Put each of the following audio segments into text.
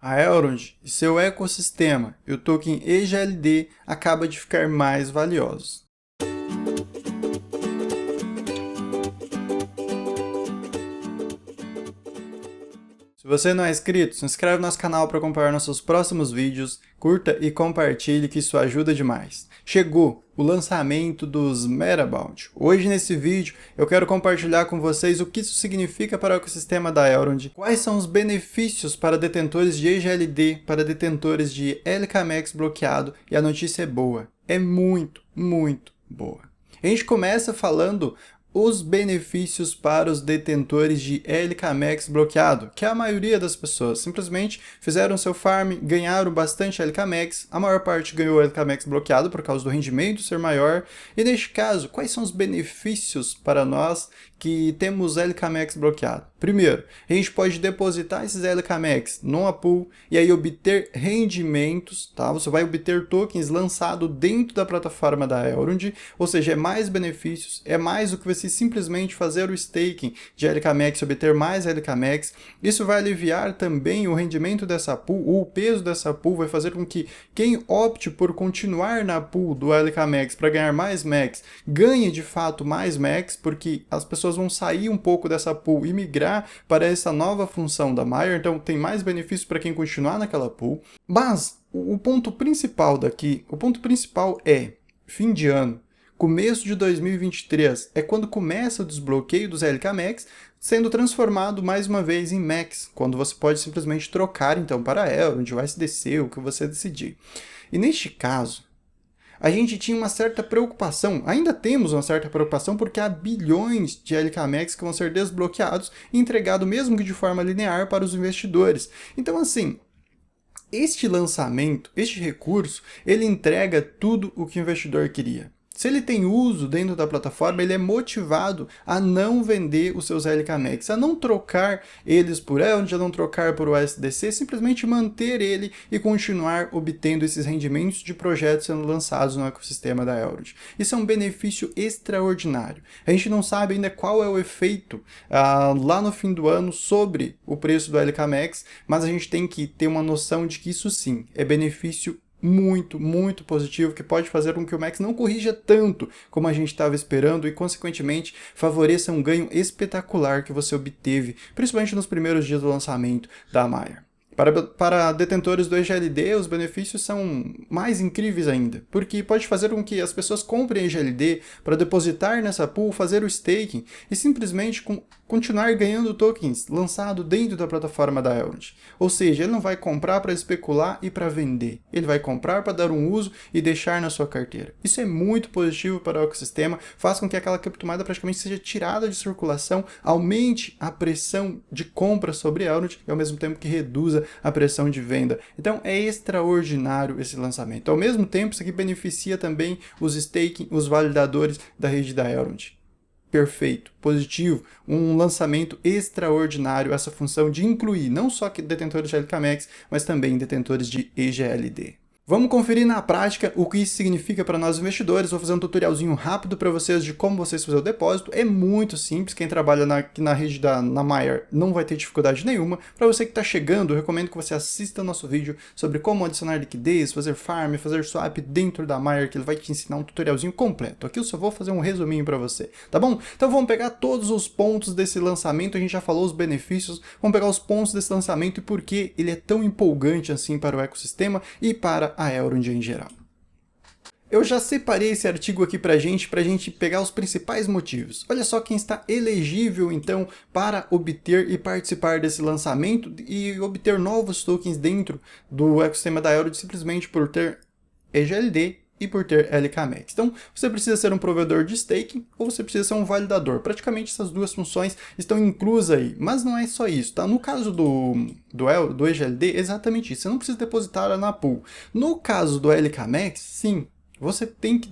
A Elrond e seu ecossistema e o token EGLD acabam de ficar mais valiosos. Se você não é inscrito, se inscreve no nosso canal para acompanhar nossos próximos vídeos, curta e compartilhe que isso ajuda demais. Chegou o lançamento dos Metabound. Hoje nesse vídeo eu quero compartilhar com vocês o que isso significa para o ecossistema da Elrond, quais são os benefícios para detentores de EGLD, para detentores de LKMax bloqueado, e a notícia é boa, é muito boa. A gente começa falando os benefícios para os detentores de LKMax bloqueado, que a maioria das pessoas simplesmente fizeram seu farm, ganharam bastante LKMax, a maior parte ganhou LKMax bloqueado por causa do rendimento ser maior, e neste caso, quais são os benefícios para nós que temos LKMax bloqueado? Primeiro, a gente pode depositar esses LKMax numa pool e aí obter rendimentos, tá? Você vai obter tokens lançados dentro da plataforma da Elrond, ou seja, é mais benefícios, é mais do que você simplesmente fazer o staking de LKMax e obter mais LKMax. Isso vai aliviar também o rendimento dessa pool, o peso dessa pool vai fazer com que quem opte por continuar na pool do LKMax para ganhar mais max, ganhe de fato mais max, porque as pessoas vão sair um pouco dessa pool e migrar para essa nova função da Maiar, então tem mais benefícios para quem continuar naquela pool. Mas o ponto principal daqui, o ponto principal é fim de ano, começo de 2023, é quando começa o desbloqueio dos LKMax, sendo transformado mais uma vez em Max, quando você pode simplesmente trocar então para Elrond, o SDC, o que você decidir. E neste caso, a gente tinha uma certa preocupação, ainda temos uma certa preocupação, porque há bilhões de LKMax que vão ser desbloqueados e entregados mesmo que de forma linear para os investidores. Então assim, este lançamento, este recurso, ele entrega tudo o que o investidor queria. Se ele tem uso dentro da plataforma, ele é motivado a não vender os seus LKMax, a não trocar eles por Elrond, a não trocar por USDC, simplesmente manter ele e continuar obtendo esses rendimentos de projetos sendo lançados no ecossistema da Elrond. Isso é um benefício extraordinário. A gente não sabe ainda qual é o efeito lá no fim do ano sobre o preço do LKMax, mas a gente tem que ter uma noção de que isso sim é benefício muito positivo, que pode fazer com que o Max não corrija tanto como a gente estava esperando e, consequentemente, favoreça um ganho espetacular que você obteve, principalmente nos primeiros dias do lançamento da Maiar. Para detentores do EGLD, os benefícios são mais incríveis ainda, porque pode fazer com que as pessoas comprem EGLD para depositar nessa pool, fazer o staking e simplesmente continuar ganhando tokens lançados dentro da plataforma da Elrond. Ou seja, ele não vai comprar para especular e para vender, ele vai comprar para dar um uso e deixar na sua carteira. Isso é muito positivo para o ecossistema, faz com que aquela criptomoeda praticamente seja tirada de circulação, aumente a pressão de compra sobre Elrond e ao mesmo tempo que reduza a pressão de venda. Então é extraordinário esse lançamento. Ao mesmo tempo, isso aqui beneficia também os staking, os validadores da rede da Elrond. Perfeito, positivo, um lançamento extraordinário, essa função de incluir não só detentores de LKMax, mas também detentores de EGLD. Vamos conferir na prática o que isso significa para nós investidores. Vou fazer um tutorialzinho rápido para vocês de como vocês fazer o depósito. É muito simples, quem trabalha aqui na rede na Maiar não vai ter dificuldade nenhuma. Para você que está chegando, eu recomendo que você assista o nosso vídeo sobre como adicionar liquidez, fazer farm, fazer swap dentro da Maiar, que ele vai te ensinar um tutorialzinho completo. Aqui eu só vou fazer um resuminho para você, tá bom? Então vamos pegar todos os pontos desse lançamento, a gente já falou os benefícios, vamos pegar os pontos desse lançamento e por que ele é tão empolgante assim para o ecossistema e para a Elrond em geral. Eu já separei esse artigo aqui pra gente pegar os principais motivos. Olha só quem está elegível então para obter e participar desse lançamento e obter novos tokens dentro do ecossistema da Elrond simplesmente por ter EGLD e por ter LKMax. Então, você precisa ser um provedor de staking ou você precisa ser um validador. Praticamente essas duas funções estão inclusas aí, mas não é só isso, tá? No caso do EGLD, exatamente isso, você não precisa depositar na pool. No caso do LKMax, sim, você tem que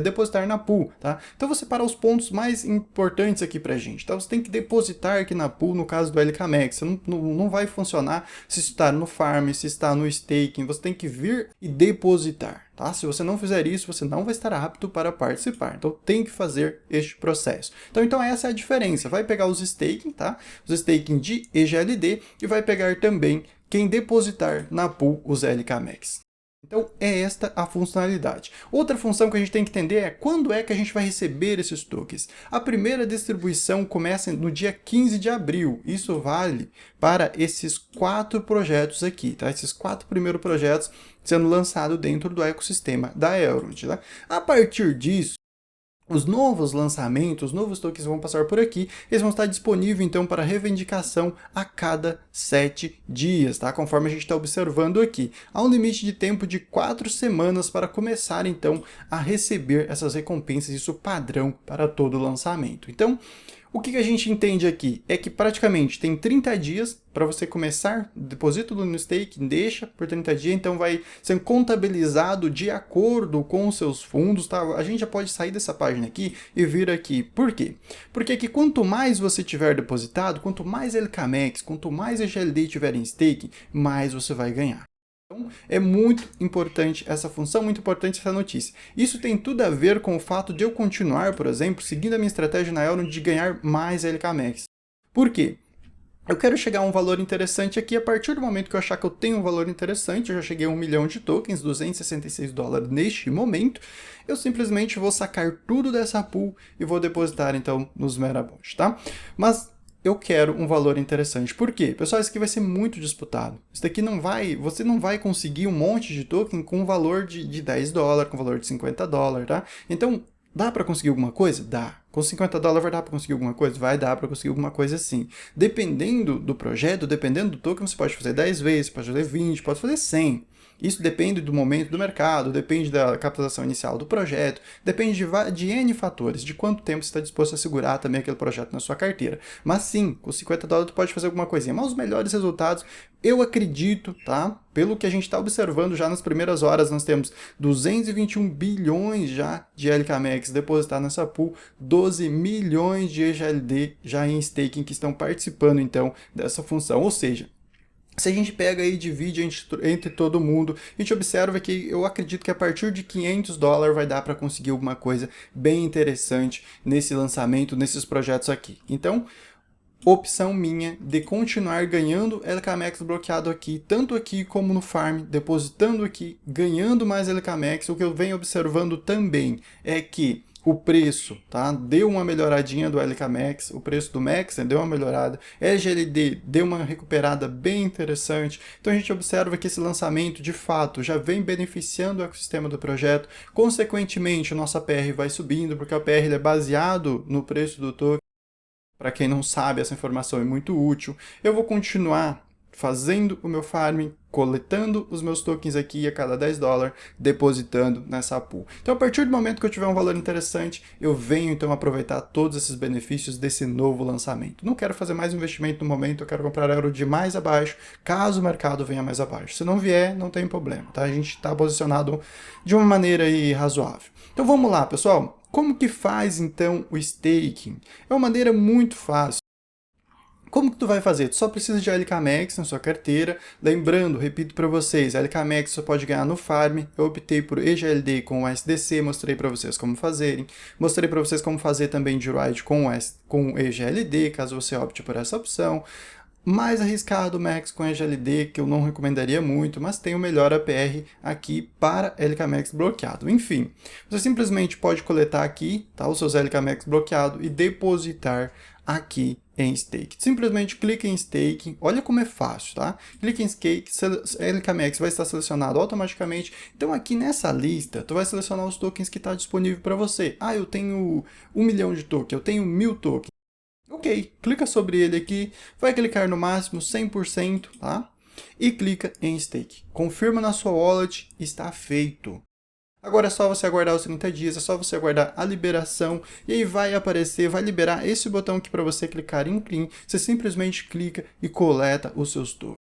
depositar na pool, tá? Então, vou separar os pontos mais importantes aqui pra gente, tá? Você tem que depositar aqui na pool no caso do LKMax, você não vai funcionar se está no farm, se está no staking, você tem que vir e depositar, tá? Se você não fizer isso, você não vai estar apto para participar, então tem que fazer este processo. Então essa é a diferença, vai pegar os staking, tá? Os staking de EGLD e vai pegar também quem depositar na pool os LKMax. Então, é esta a funcionalidade. Outra função que a gente tem que entender é quando é que a gente vai receber esses tokens. A primeira distribuição começa no dia 15 de abril. Isso vale para esses 4 projetos aqui, tá? Esses 4 primeiros projetos sendo lançados dentro do ecossistema da Elrond, tá? A partir disso, os novos lançamentos, os novos tokens vão passar por aqui, eles vão estar disponíveis então para reivindicação a cada 7 dias, tá? Conforme a gente está observando aqui. Há um limite de tempo de 4 semanas para começar então a receber essas recompensas, isso padrão para todo lançamento. Então, o que a gente entende aqui é que praticamente tem 30 dias para você começar, deposita no stake, deixa por 30 dias, então vai sendo contabilizado de acordo com os seus fundos, tá? A gente já pode sair dessa página aqui e vir aqui. Por quê? Porque aqui quanto mais você tiver depositado, quanto mais LKMax, quanto mais EGLD tiver em stake, mais você vai ganhar. Então, é muito importante essa função, muito importante essa notícia. Isso tem tudo a ver com o fato de eu continuar, por exemplo, seguindo a minha estratégia na Elrond de ganhar mais LKMax. Por quê? Eu quero chegar a um valor interessante aqui, a partir do momento que eu achar que eu tenho um valor interessante, eu já cheguei a 1 milhão de tokens, 266 dólares neste momento, eu simplesmente vou sacar tudo dessa pool e vou depositar então nos Merabout, tá? Mas eu quero um valor interessante. Por quê? Pessoal, isso aqui vai ser muito disputado. Isso daqui você não vai conseguir um monte de token com um valor de 10 dólares, com valor de 50 dólares, tá? Então, dá para conseguir alguma coisa? Dá. Com 50 dólares vai dar para conseguir alguma coisa? Vai dar para conseguir alguma coisa sim. Dependendo do projeto, dependendo do token, você pode fazer 10 vezes, pode fazer 20, pode fazer 100. Isso depende do momento do mercado, depende da capitalização inicial do projeto, depende de N fatores, de quanto tempo você está disposto a segurar também aquele projeto na sua carteira. Mas sim, com 50 dólares tu pode fazer alguma coisinha. Mas os melhores resultados, eu acredito, tá? Pelo que a gente está observando já nas primeiras horas, nós temos 221 bilhões já de LKMax depositado nessa pool, 12 milhões de EGLD já em staking que estão participando então dessa função, ou seja, se a gente pega e divide entre todo mundo, a gente observa que eu acredito que a partir de 500 dólares vai dar para conseguir alguma coisa bem interessante nesse lançamento, nesses projetos aqui. Então, opção minha de continuar ganhando LKMax bloqueado aqui, tanto aqui como no farm, depositando aqui, ganhando mais LKMax. O que eu venho observando também é que o preço, tá? Deu uma melhoradinha do LKMax, o preço do Max deu uma melhorada, EGLD deu uma recuperada bem interessante, então a gente observa que esse lançamento de fato já vem beneficiando o ecossistema do projeto, consequentemente a nossa PR vai subindo, porque a PR é baseado no preço do token. Para quem não sabe, essa informação é muito útil. Eu vou continuar fazendo o meu farming, coletando os meus tokens aqui a cada 10 dólares, depositando nessa pool. Então, a partir do momento que eu tiver um valor interessante, eu venho então aproveitar todos esses benefícios desse novo lançamento. Não quero fazer mais investimento no momento, eu quero comprar euro de mais abaixo, caso o mercado venha mais abaixo. Se não vier, não tem problema, tá? A gente está posicionado de uma maneira aí razoável. Então, vamos lá, pessoal. Como que faz então o staking? É uma maneira muito fácil. Como que tu vai fazer? Tu só precisa de LKMax na sua carteira. Lembrando, repito para vocês, LKMax você pode ganhar no farm. Eu optei por EGLD com o SDC, mostrei para vocês como fazerem. Mostrei para vocês como fazer também de ride com o EGLD, caso você opte por essa opção. Mais arriscado o Max com EGLD, que eu não recomendaria muito, mas tem o melhor APR aqui para LKMax bloqueado. Enfim, você simplesmente pode coletar aqui, tá, os seus LKMax bloqueados e depositar aqui em stake. Simplesmente clica em staking, olha como é fácil, tá? Clica em stake, LKMax vai estar selecionado automaticamente. Então aqui nessa lista, tu vai selecionar os tokens que está disponível para você. Ah, eu tenho 1 milhão de tokens, eu tenho 1000 tokens. Ok, clica sobre ele aqui, vai clicar no máximo 100%, tá? E clica em stake. Confirma na sua wallet, está feito. Agora é só você aguardar os 30 dias, é só você aguardar a liberação e aí vai aparecer, vai liberar esse botão aqui para você clicar em clean. Você simplesmente clica e coleta os seus tokens.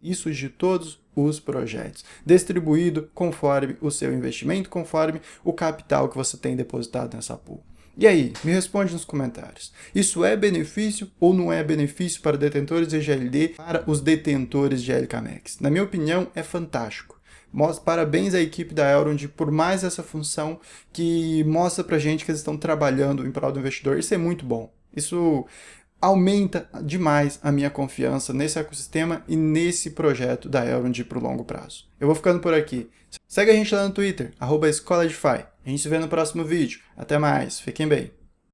Isso de todos os projetos, distribuído conforme o seu investimento, conforme o capital que você tem depositado nessa pool. E aí, me responde nos comentários. Isso é benefício ou não é benefício para detentores de EGLD, para os detentores de LKMax? Na minha opinião, é fantástico. Parabéns à equipe da Elrond por mais essa função que mostra pra gente que eles estão trabalhando em prol do investidor. Isso é muito bom. Isso aumenta demais a minha confiança nesse ecossistema e nesse projeto da Elrond para o longo prazo. Eu vou ficando por aqui. Segue a gente lá no Twitter, @EscolaDeFi. A gente se vê no próximo vídeo. Até mais, fiquem bem.